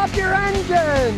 up your engine!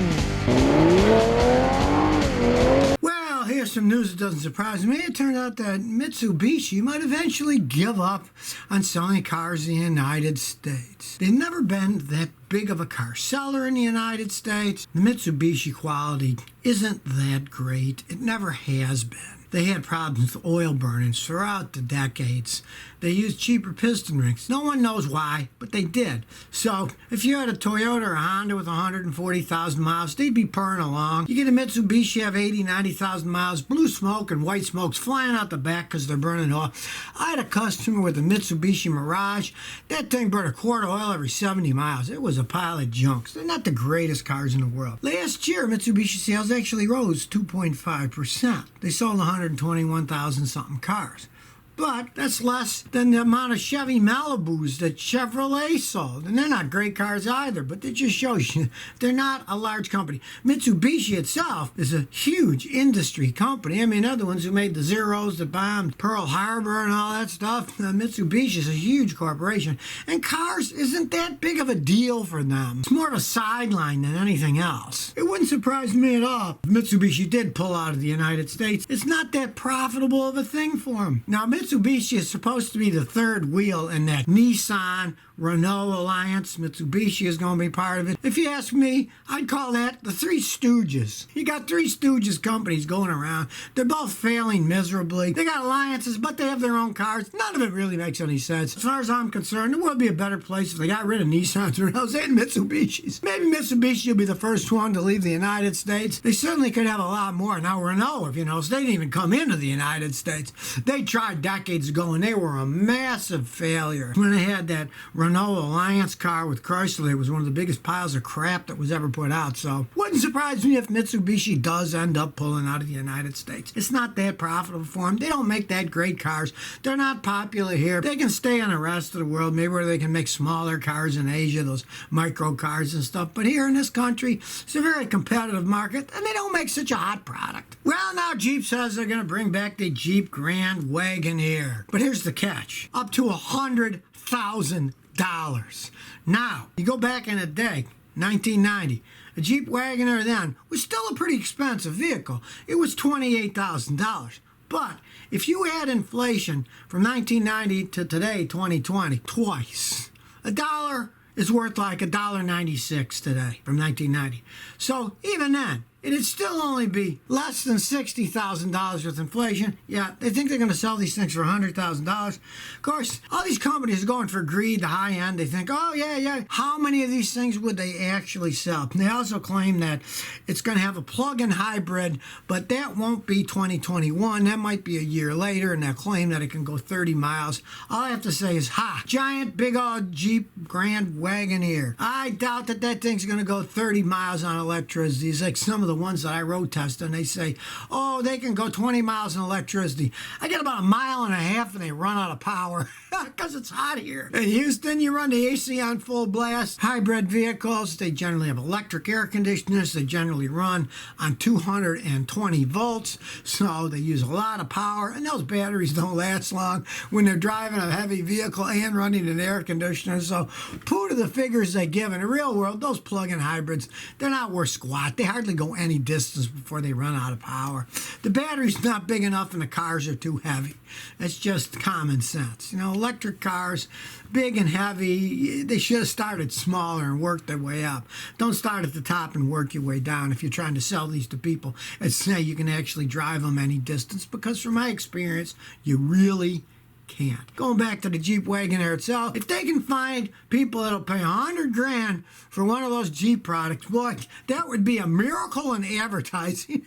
Well, here's some news that doesn't surprise me. It turned out that Mitsubishi might eventually give up on selling cars in the United States. They've never been that big of a car seller in the United States. The Mitsubishi quality isn't that great. It never has been. They had problems with oil burnings throughout the decades. They used cheaper piston rings. No one knows why, but they did. So if you had a Toyota or a Honda with 140,000 miles, they'd be purring along. You get a Mitsubishi, have 80, 90,000 miles, blue smoke and white smoke's flying out the back because they're burning oil. I had a customer with a Mitsubishi Mirage. That thing burned a quart of oil every 70 miles. It was a pile of junk. They're not the greatest cars in the world. Last year, Mitsubishi sales actually rose 2.5%. They sold 121,000 something cars. But that's less than the amount of Chevy Malibus that Chevrolet sold. And they're not great cars either, but it just shows you they're not a large company. Mitsubishi itself is a huge industry company. I mean, they're the ones who made the Zeros that bombed Pearl Harbor and all that stuff. Mitsubishi is a huge corporation. And cars isn't that big of a deal for them. It's more of a sideline than anything else. It wouldn't surprise me at all if Mitsubishi did pull out of the United States. It's not that profitable of a thing for them. Now, Mitsubishi is supposed to be the third wheel in that Nissan-Renault alliance. Mitsubishi is going to be part of it. If you ask me, I'd call that the Three Stooges. You got Three Stooges companies going around. They're both failing miserably. They got alliances, but they have their own cars. None of it really makes any sense. As far as I'm concerned, it would be a better place if they got rid of Nissans, Renaults, and Mitsubishis. Maybe Mitsubishi will be the first one to leave the United States. They certainly could have a lot more. Now, Renault, if you know, so they didn't even come into the United States. They tried decades ago, and they were a massive failure. When they had that Renault Alliance car with Chrysler, it was one of the biggest piles of crap that was ever put out. So, wouldn't surprise me if Mitsubishi does end up pulling out of the United States. It's not that profitable for them. They don't make that great cars. They're not popular here. They can stay on the rest of the world, maybe where they can make smaller cars in Asia, those micro cars and stuff. But here in this country, it's a very competitive market, and they don't make such a hot product. Well, now Jeep says they're going to bring back the Jeep Grand Wagoneer. But here's the catch. Up to $100,000. Now, you go back in a day, 1990. A Jeep Wagoneer then was still a pretty expensive vehicle. It was $28,000. But if you add inflation from 1990 to today, 2020, twice, a dollar is worth like $1.96 today from 1990. So even then, it'd still only be less than $60,000 with inflation. Yeah, they think they're going to sell these things for $100,000. Of course, all these companies are going for greed, the high end. They think, oh, yeah. How many of these things would they actually sell? And they also claim that it's going to have a plug-in hybrid, but that won't be 2021. That might be a year later, and they'll claim that it can go 30 miles. All I have to say is, giant, big old Jeep Grand Wagoneer. I doubt that thing's going to go 30 miles on electricity. It's like some of the ones that I road test, and they say, oh, they can go 20 miles in electricity. I get about a mile and a half and they run out of power because it's hot here. In Houston, you run the AC on full blast. Hybrid vehicles, they generally have electric air conditioners. They generally run on 220 volts, so they use a lot of power, and those batteries don't last long when they're driving a heavy vehicle and running an air conditioner. So poo to the figures they give. In the real world, those plug-in hybrids, they're not worth squat. They hardly go any distance before they run out of power. The battery's not big enough and the cars are too heavy. That's just common sense. You know, electric cars, big and heavy, they should have started smaller and worked their way up. Don't start at the top and work your way down if you're trying to sell these to people and say you can actually drive them any distance, because from my experience, you really can't. Going back to the Jeep Wagoneer itself, if they can find people that'll pay $100,000 for one of those Jeep products, boy, that would be a miracle in advertising.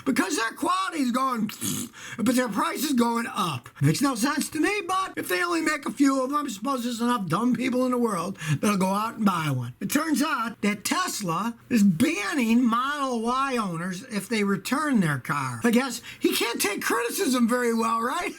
Because their quality is going, but their price is going up. Makes no sense to me, but if they only make a few of them, I suppose there's enough dumb people in the world that'll go out and buy one. It turns out that Tesla is banning Model Y owners if they return their car. I guess he can't take criticism very well, right?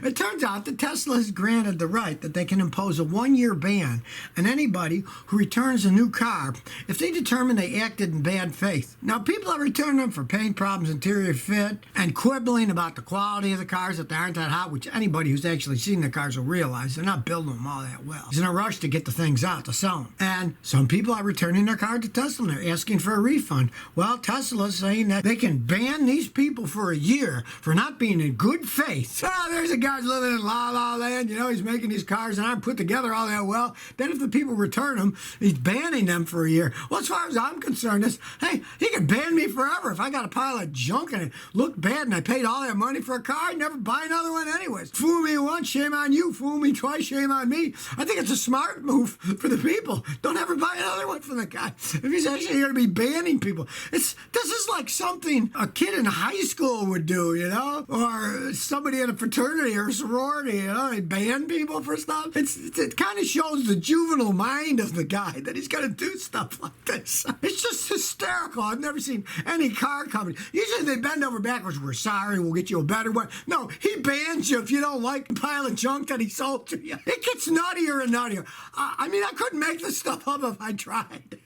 It turns out that Tesla has granted the right that they can impose a 1-year ban on anybody who returns a new car if they determine they acted in bad faith. Now, people have returned them for paint problems, interior fit, and quibbling about the quality of the cars, that they aren't that hot, which anybody who's actually seen the cars will realize they're not building them all that well. He's in a rush to get the things out to sell them. And some people are returning their car to Tesla and they're asking for a refund. Well, Tesla's saying that they can ban these people for a year for not being in good faith. Oh, there's a guy living in La La Land, he's making these cars and aren't put together all that well. Then if the people return them, he's banning them for a year. Well, as far as I'm concerned, hey, he can ban me forever. If I got a pile of junk and it looked bad and I paid all that money for a car, I'd never buy another one anyways. Fool me once, shame on you. Fool me twice, shame on me. I think it's a smart move for the people. Don't ever buy another one from the guy if he's actually going to be banning people. This is like something a kid in high school would do, or somebody in a fraternity or a sorority, they ban people for stuff. It kind of shows the juvenile mind of the guy that he's going to do stuff like this. It's just hysterical. I've never seen any car company. Usually they bend over backwards. We're sorry, we'll get you a better one. No, he bans you if you don't like the pile of junk that he sold to you. It gets nuttier and nuttier. I couldn't make this stuff up if I tried.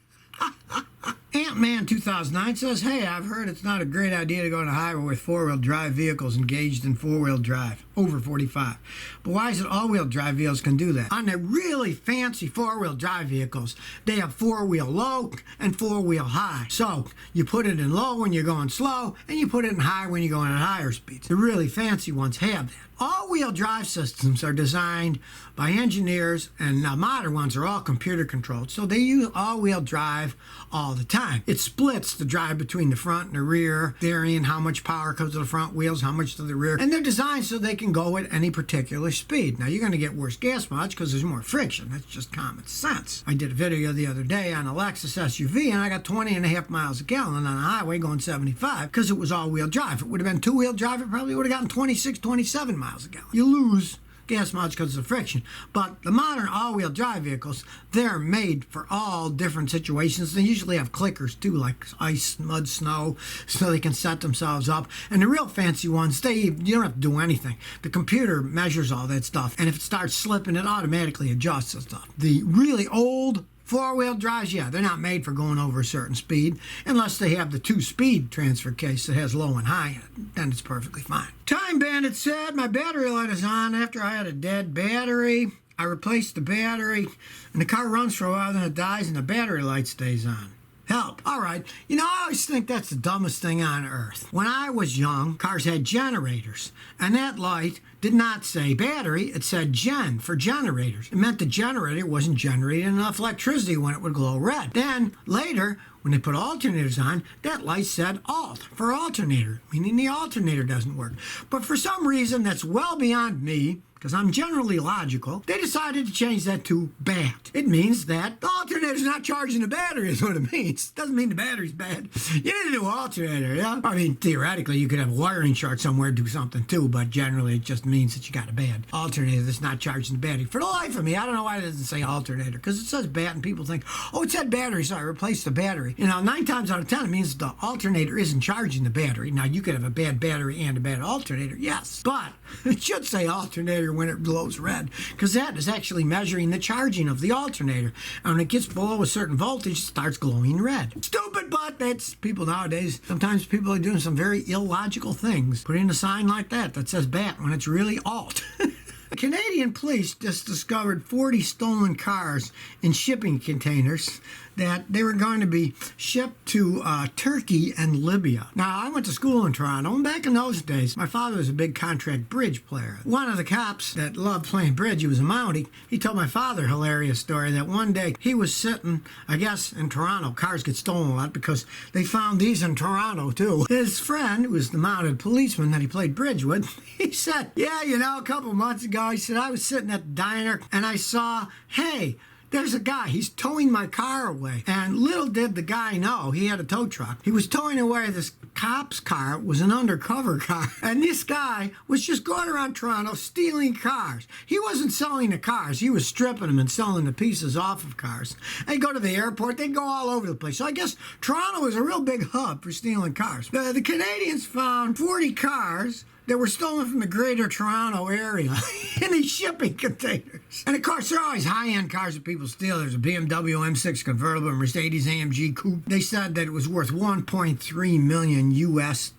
Ant-Man 2009 says, hey, I've heard it's not a great idea to go on a highway with four-wheel drive vehicles engaged in four-wheel drive, over 45. But why is it all-wheel drive vehicles can do that? On the really fancy four-wheel drive vehicles, they have four-wheel low and four-wheel high. So you put it in low when you're going slow, and you put it in high when you're going at higher speeds. The really fancy ones have that. All-wheel drive systems are designed by engineers, and modern ones are all computer controlled, so they use all-wheel drive all the time. It splits the drive between the front and the rear, varying how much power comes to the front wheels, how much to the rear, and they're designed so they can go at any particular speed. Now, you're going to get worse gas mileage because there's more friction. That's just common sense. I did a video the other day on a Lexus SUV, and I got 20.5 miles a gallon on a highway going 75 because it was all-wheel drive. If it would have been two-wheel drive, it probably would have gotten 26, 27 miles a gallon. You lose gas mileage because of the friction. But the modern all-wheel drive vehicles, they're made for all different situations. They usually have clickers too, like ice, mud, snow, so they can set themselves up. And the real fancy ones, you don't have to do anything. The computer measures all that stuff, and if it starts slipping, it automatically adjusts the stuff. The really old four-wheel drives, they're not made for going over a certain speed unless they have the two-speed transfer case that has low and high in it. Then it's perfectly fine. Time Bandit said, my battery light is on after I had a dead battery. I replaced the battery, and the car runs for a while, then it dies, and the battery light stays on. Help. All right. I always think that's the dumbest thing on earth. When I was young, cars had generators, and that light did not say battery, it said gen for generators. It meant the generator wasn't generating enough electricity when it would glow red. Then, later, when they put alternators on, that light said alt for alternator, meaning the alternator doesn't work. But for some reason that's well beyond me, because I'm generally logical, they decided to change that to bat. It means that the alternator's not charging the battery is what it means. Doesn't mean the battery's bad. You need a new alternator, yeah? I mean, theoretically, you could have a wiring short somewhere do something too, but generally it just means that you got a bad alternator that's not charging the battery. For the life of me, I don't know why it doesn't say alternator, because it says bat and people think, oh, it said battery, so I replaced the battery. 9 times out of 10, it means the alternator isn't charging the battery. Now, you could have a bad battery and a bad alternator, yes, but it should say alternator when it glows red, because that is actually measuring the charging of the alternator. And when it gets below a certain voltage, it starts glowing red. Stupid, but that's people nowadays. Sometimes people are doing some very illogical things. Put in a sign like that says bat when it's really alt. Canadian police just discovered 40 stolen cars in shipping containers that they were going to be shipped to Turkey and Libya. Now, I went to school in Toronto, and back in those days, my father was a big contract bridge player. One of the cops that loved playing bridge, he was a Mountie, he told my father a hilarious story that one day he was sitting, I guess, in Toronto. Cars get stolen a lot because they found these in Toronto, too. His friend, who was the mounted policeman that he played bridge with, he said, a couple months ago, he said, I was sitting at the diner, and I saw, hey, there's a guy, he's towing my car away. And little did the guy know, he had a tow truck. He was towing away this cop's car. It was an undercover car. And this guy was just going around Toronto stealing cars. He wasn't selling the cars. He was stripping them and selling the pieces off of cars. They'd go to the airport. They'd go all over the place. So I guess Toronto is a real big hub for stealing cars. The Canadians found 40 cars that were stolen from the greater Toronto area in these shipping containers. And of course, there are always high-end cars that people steal. There's a BMW M6 convertible, a Mercedes AMG coupe. They said that it was worth $1.3 million US.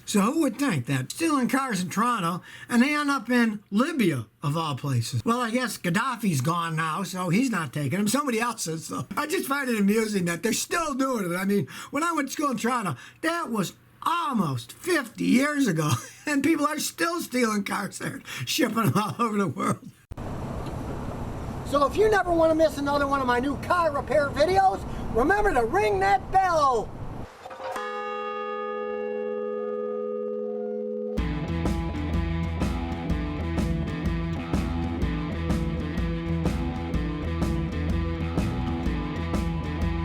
So who would think that stealing cars in Toronto, and they end up in Libya, of all places? Well, I guess Gaddafi's gone now, so he's not taking them. Somebody else is. So I just find it amusing that they're still doing it. I mean, when I went to school in Toronto, that was almost 50 years ago, and people are still stealing cars there, shipping them all over the world. So if you never want to miss another one of my new car repair videos, remember to ring that bell.